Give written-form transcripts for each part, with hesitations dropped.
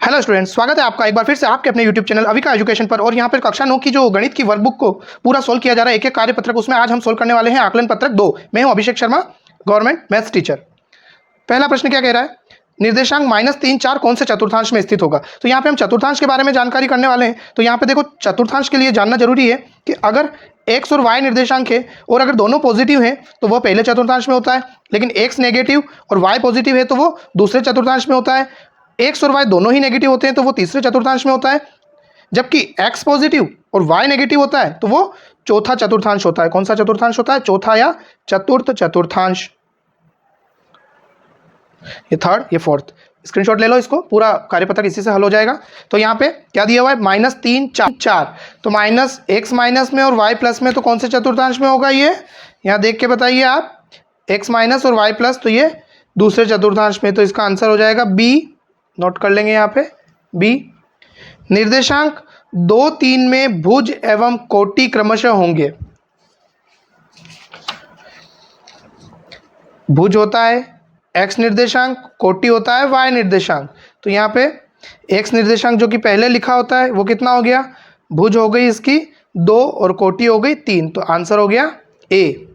Hello students, स्वागत है आपका एक बार फिर से आपके अपने यूट्यूब चैनल अविका एजुकेशन पर। और यहाँ पर कक्षा 9 की जो गणित की वर्कबुक को पूरा सोल्व किया जा रहा है, एक एक कार्यपत्रक, उसमें आज हम सोल्व करने वाले हैं आकलन पत्रक 2। मैं हूँ Abhishek Sharma, government maths teacher. पहला प्रश्न क्या कह रहा है? निर्देशांक -3, 4 कौन से चतुर्थांश में स्थित होगा? तो यहाँ पे हम चतुर्थांश के बारे में जानकारी करने वाले हैं। तो यहाँ पे देखो, चतुर्थांश के लिए जानना जरूरी है कि अगर x और y निर्देशांक है और अगर दोनों पॉजिटिव हैं तो वो पहले चतुर्थांश में होता है, लेकिन x नेगेटिव और y पॉजिटिव है तो वो दूसरे चतुर्थांश में होता है। x और y दोनों ही नेगेटिव होते हैं तो वो तीसरे चतुर्थांश में होता है, जबकि x पॉजिटिव और y नेगेटिव होता है तो वो चौथा चतुर्थांश होता है। कौन सा चतुर्थांश होता है? चौथा या चतुर्थ चतुर्थांश। ये थर्ड, ये फोर्थ। स्क्रीनशॉट ले लो, इसको पूरा कार्यपत्रक इसी से हल हो जाएगा। तो यहाँ पे क्या दिया हुआ है? -3, 4। तो x माइनस में और y प्लस में तो कौन से चतुर्थांश में होगा? ये यहाँ देख के बताइए आप। x माइनस और y प्लस तो ये दूसरे चतुर्थांश में, तो इसका आंसर हो जाएगा बी। नोट कर लेंगे यहाँ पे बी। निर्देशांक 2, 3 में भुज एवं कोटि क्रमशः होंगे। भुज होता है x निर्देशांक, कोटि होता है y निर्देशांक। तो यहाँ पे x निर्देशांक जो कि पहले लिखा होता है वो कितना हो गया? भुज हो गई इसकी 2 और कोटि हो गई 3, तो आंसर हो गया ए।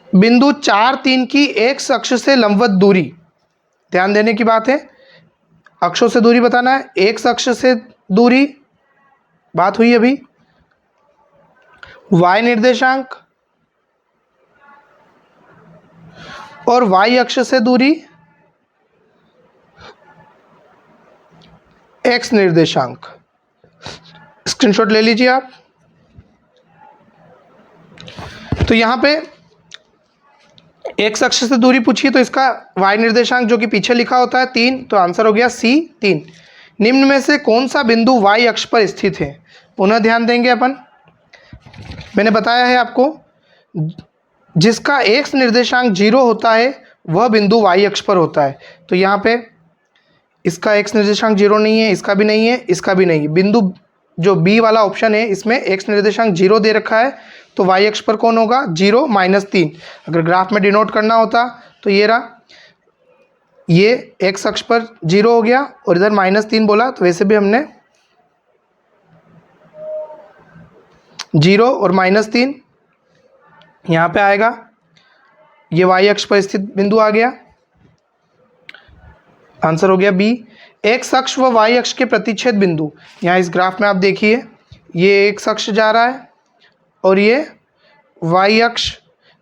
बिंदु 4, 3 की x अक्ष से लंबवत दूरी, ध्यान देने की बात है, अक्षों से दूरी बताना है। x अक्ष से दूरी बात हुई अभी, y निर्देशांक और y अक्ष से दूरी x निर्देशांक। स्क्रीनशॉट ले लीजिए आप। तो यहां पे x अक्ष से दूरी पूछी तो इसका y निर्देशांक जो कि पीछे लिखा होता है 3, तो आंसर हो गया सी 3। निम्न में से कौन सा बिंदु y अक्ष पर स्थित है? पुनः ध्यान देंगे अपन। मैंने बताया है आपको, जिसका x निर्देशांक 0 होता है वह बिंदु y अक्ष पर होता है। तो यहाँ पे इसका x निर्देशांक 0 नहीं है, इसका भी नहीं है, इसका भी नहीं है। बिंदु जो b वाला ऑप्शन है इसमें x निर्देशांक 0 दे रखा है, तो y अक्ष पर कौन होगा? 0 -3। अगर ग्राफ में डिनोट करना होता तो ये रहा, ये x अक्ष पर 0 हो गया और इधर -3 बोला, तो वैसे भी हमने 0 और -3 यहाँ पे आएगा, ये y अक्ष पर स्थित बिंदु आ गया। आंसर हो गया बी। x अक्ष व y अक्ष के प्रतिच्छेद बिंदु, यहाँ इस ग्राफ में आप देखिए, ये x अक्ष जा रहा है और ये y अक्ष,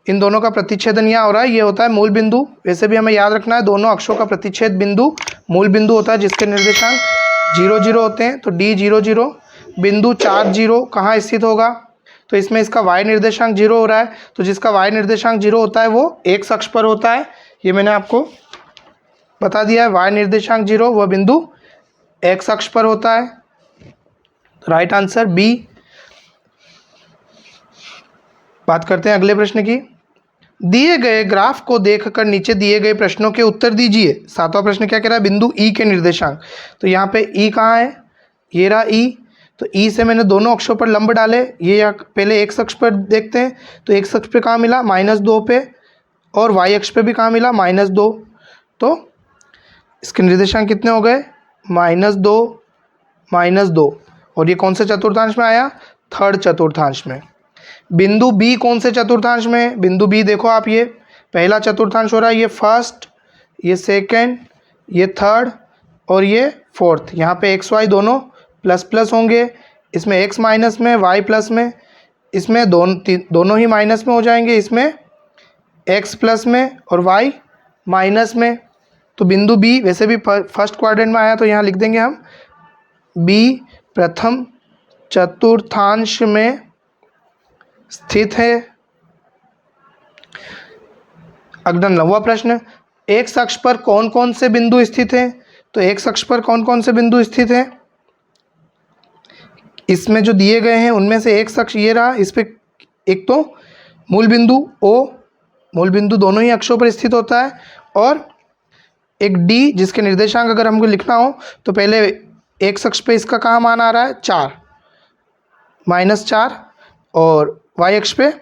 इन दोनों का प्रतिच्छेदन यहाँ हो रहा है, ये होता है मूल बिंदु। वैसे भी हमें याद रखना है, दोनों अक्षों का प्रतिच्छेद बिंदु मूल बिंदु होता है, जिसके निर्देशांक 0, 0 होते हैं। तो D 0, 0। बिंदु 4, 0 कहाँ स्थित होगा? तो इसमें इसका y निर्देशांक 0 हो रहा है, तो जिसका y निर्देशांक 0 होता है वो x अक्ष पर होता है। ये मैंने आपको बता दिया है, y निर्देशांक 0 वह बिंदु x अक्ष पर होता है। Right answer B. बात करते हैं अगले प्रश्न की। दिए गए ग्राफ को देखकर नीचे दिए गए प्रश्नों के उत्तर दीजिए। 7वां प्रश्न क्या कह रहा है? बिंदु E के निर्देशांक। तो यहाँ पे E कहाँ है? ये रहा E। तो E से मैंने दोनों अक्षों पर लंब डाले। ये पहले x अक्ष पर देखते हैं, तो x अक्ष पे कहाँ मिला? -2 पे, और y अक्ष पे भी कहाँ मिला? -2। तो इसके निर्देशांक कितने हो गए? -2, -2। और ये कौन से चतुर्थांश में आया? थर्ड चतुर्थांश में। बिंदु B कौन से चतुर्थांश में है? बिंदु B देखो आप, ये पहला चतुर्थांश हो रहा है, ये फर्स्ट, ये सेकंड, ये थर्ड और ये फोर्थ। यहाँ पे x y दोनों प्लस प्लस होंगे, इसमें x माइनस में, y प्लस में, इसमें दोनों ही माइनस में हो जाएंगे, इसमें x प्लस में और y माइनस में। तो बिंदु B वैसे भी फर्स्ट क्वाड्रेंट में आया, तो यहाँ लिख देंगे हम B प्रथम चतुर्थांश में स्थित है। अगला 9वां प्रश्न, x अक्ष पर कौन कौन से बिंदु स्थित हैं? तो x अक्ष पर कौन कौन से बिंदु स्थित हैं? इसमें जो दिए गए हैं उनमें से x अक्ष ये रहा, इस पे एक तो मूल बिंदु O, मूल बिंदु दोनों ही अक्षों पर स्थित होता है, और एक D जिसके निर्देशांक अगर हमको लिखना हो तो पहले x अक्ष पे इसका कहाँ मान आ रहा है? 4, -4, और y अक्ष पे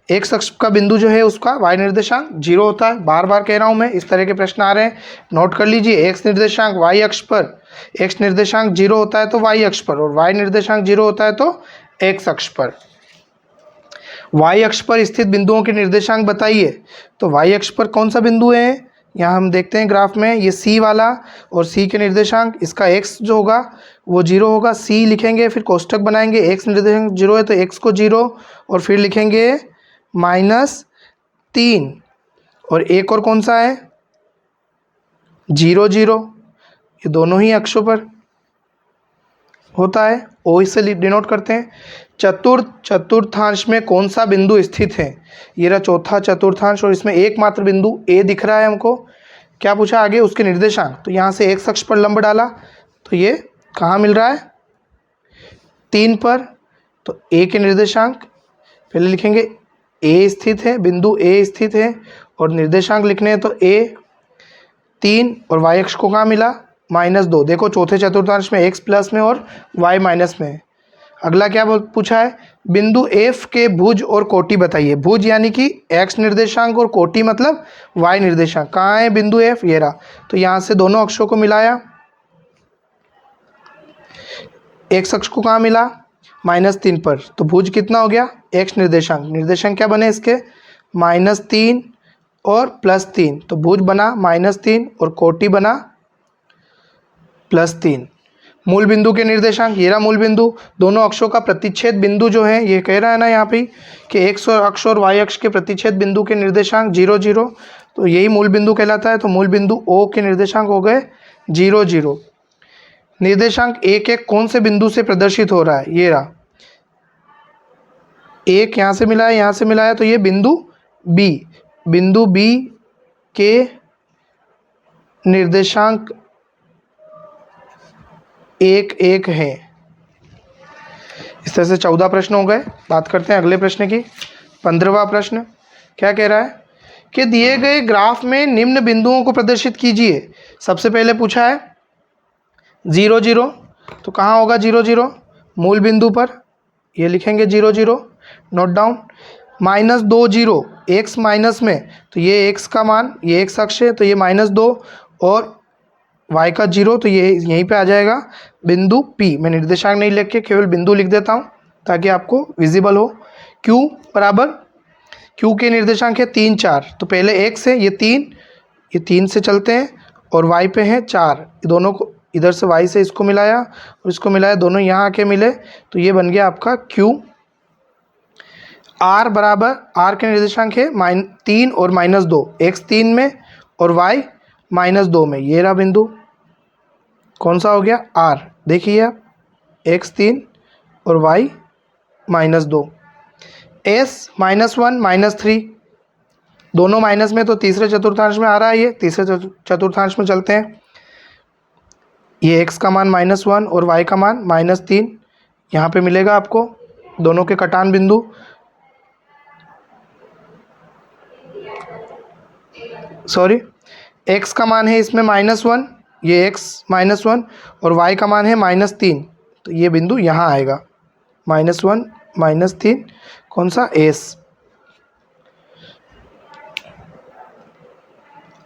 एक्स अक्ष का बिंदु जो है उसका वाई निर्देशांक 0 होता है। बार बार कह रहा हूँ मैं, इस तरह के प्रश्न आ रहे हैं, नोट कर लीजिए। एक्स निर्देशांक वाई अक्ष पर, एक्स निर्देशांक 0 होता है तो वाई अक्ष पर, और वाई निर्देशांक 0 होता है तो एक्स अक्ष पर। वाई अक्ष पर स्थित बिंदुओं के निर्देशांक बताइए। तो वाई अक्ष पर कौन सा बिंदु है, यहाँ हम देखते हैं ग्राफ में, ये सी वाला, और सी के निर्देशांक, इसका एक्स जो होगा वो 0 होगा, सी लिखेंगे, फिर कोष्टक बनाएंगे, एक्स निर्देशांक 0 है तो एक्स को 0, और फिर लिखेंगे -3, और एक और कौन सा है 0 0, ये दोनों ही अक्षों पर होता है। ओ इससे डिनोट करते हैं। चतुर्थांश में कौन सा बिंदु स्थित है, ये रहा चौथा चतुर्थांश, और इसमें एकमात्र बिंदु ए दिख रहा है हमको। क्या पूछा आगे, उसके निर्देशांक, तो यहाँ से एक्स अक्ष पर लंब डाला तो ये कहाँ मिल रहा है 3 पर, तो ए के निर्देशांक पहले लिखेंगे, ए स्थित है, बिंदु ए स्थित है, और निर्देशांक लिखने हैं तो ए 3, और वाई अक्ष को कहाँ मिला -2। देखो चौथे चतुर्थांश में एक्स प्लस में और वाई माइनस में है। अगला क्या पूछा है, बिंदु एफ के भुज और कोटि बताइए। भुज यानी कि एक्स निर्देशांक और कोटि मतलब वाई निर्देशांक। कहाँ है बिंदु एफ, ये रहा, तो यहाँ से दोनों अक्षों को मिलाया, एक्स अक्ष को कहाँ मिला -3 पर, तो भुज कितना हो गया एक्स निर्देशांक, निर्देशांक क्या बने इसके -3 और +3, तो भुज बना -3 और कोटि बना +3। मूल बिंदु के निर्देशांक, ये रहा मूल बिंदु, दोनों अक्षों का प्रतिच्छेद बिंदु जो है, ये कह रहा है ना यहाँ पे कि एक्स अक्ष और वाई अक्ष के प्रतिच्छेद बिंदु के निर्देशांक 0 0, तो यही मूल बिंदु कहलाता है। तो मूल बिंदु ओ के निर्देशांक हो गए 0 0। निर्देशांक 1 1 कौन से बिंदु से प्रदर्शित हो रहा है, ये रहा, एक यहाँ से मिला है, यहाँ से मिला है, तो ये बिंदु बी, बिंदु बी के निर्देशांक 1 1 है। इस तरह से 14 प्रश्न हो गए। बात करते हैं अगले प्रश्न की। 15वां प्रश्न क्या कह रहा है कि दिए गए ग्राफ में निम्न बिंदुओं को प्रदर्शित कीजिए। सबसे पहले पूछा है 0 0, तो कहाँ होगा 0 0, मूल बिंदु पर, ये लिखेंगे 0 0, नोट डाउन। -2 0, एक्स माइनस में, तो ये एक्स का मान, ये एक्स अक्ष है तो ये -2, और y का 0, तो ये यहीं पे आ जाएगा बिंदु P। मैं निर्देशांक नहीं लिख के केवल बिंदु लिख देता हूँ ताकि आपको विजिबल हो। Q बराबर, Q के निर्देशांक है 3 4, तो पहले x है, ये 3 से चलते हैं, और y पे है 4, दोनों को इधर से y से इसको मिलाया और इसको मिलाया, दोनों यहाँ आके मिले, तो ये बन गया आपका Q। R बराबर, R के निर्देशांक है 3 और -2, x 3 में और y -2 में, ये रहा बिंदु, कौन सा हो गया R, देखिए आप, x 3 और y -2। S -1 -3, दोनों माइनस में, तो तीसरे चतुर्थांश में आ रहा है, ये तीसरे चतुर्थांश में चलते हैं। ये x का मान -1 और y का मान -3, यहाँ पे मिलेगा आपको दोनों के कटान बिंदु। सॉरी, x का मान है इसमें -1, ये x -1, और y का मान है -3, तो ये बिंदु यहाँ आएगा, -1 -3, कौन सा S।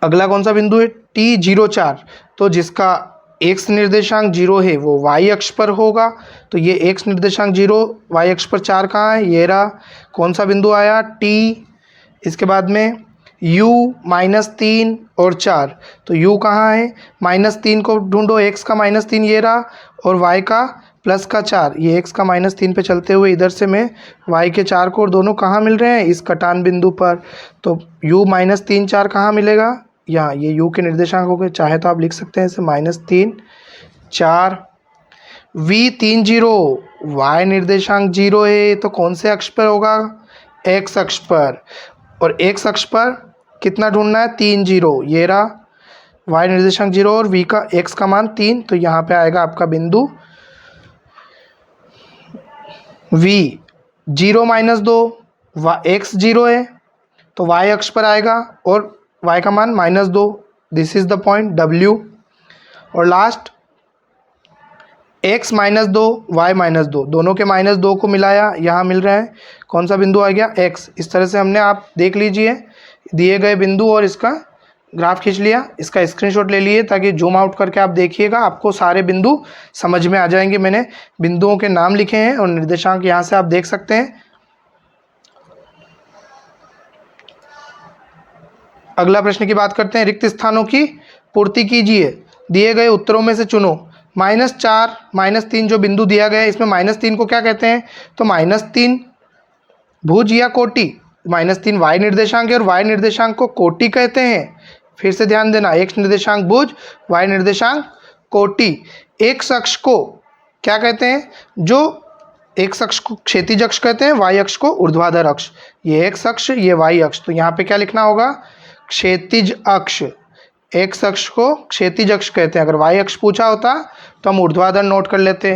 अगला कौन सा बिंदु है T0 4, तो जिसका x निर्देशांक 0 है वो y अक्ष पर होगा, तो ये x निर्देशांक 0, y अक्ष पर 4 कहाँ है, ये रहा, कौन सा बिंदु आया T। इसके बाद में u -3 और 4, तो u कहाँ है, -3 को ढूंढो, x का -3 ये रहा, और y का प्लस का 4, ये x का -3 पे चलते हुए इधर से मैं y के 4 को, और दोनों कहाँ मिल रहे हैं, इस कटान बिंदु पर, तो u -3 4 कहाँ मिलेगा, यहाँ, ये u के निर्देशांक हो गए, चाहे तो आप लिख सकते हैं इसे -3 4। v 3 0, y निर्देशांक 0 है, तो कौन से अक्ष पर होगा, x अक्ष पर, और x अक्ष पर कितना ढूंढना है 3 0, ये रहा, y निर्देशांक 0 और v का x का मान 3, तो यहाँ पे आएगा आपका बिंदु v। 0 -2, x 0 है तो y अक्ष पर आएगा, और y का मान -2, this is the point W। और last x minus 2 y minus 2, दोनों के माइनस 2 को मिलाया, यहाँ मिल रहा है कौन सा बिंदु आ गया x। इस तरह से हमने, आप देख लीजिए, दिए गए बिंदु और इसका ग्राफ खींच लिया, इसका स्क्रीनशॉट ले लिए ताकि जूम आउट करके आप देखिएगा, आपको सारे बिंदु समझ में आ जाएंगे। मैंने बिंदुओं के नाम लिखे हैं और निर्देशांक यहाँ से आप देख सकते हैं। अगला प्रश्न की बात करते हैं। रिक्त स्थानों की पूर्ति कीजिए, दिए गए उत्तरों में से चुनो। -4 -3 जो बिंदु दिया गया है, इसमें -3 को क्या कहते हैं? तो -3 भुज या कोटि। -3 y निर्देशांक है और y निर्देशांक को कोटि कहते हैं। फिर से ध्यान देना, x निर्देशांक भुज, y निर्देशांक कोटि। एक अक्ष को क्या कहते हैं? जो एक अक्ष को क्षैतिज अक्ष कहते हैं, y अक्ष को ऊर्ध्वाधर अक्ष। ये x अक्ष, ये y अक्ष। तो यहाँ पे क्या लिखना होगा? क्षैतिज अक्ष। x अक्ष को क्षैतिज अक्ष कहते हैं। अगर y अक्ष पूछा होता तो हम ऊर्ध्वाधर नोट कर लेते।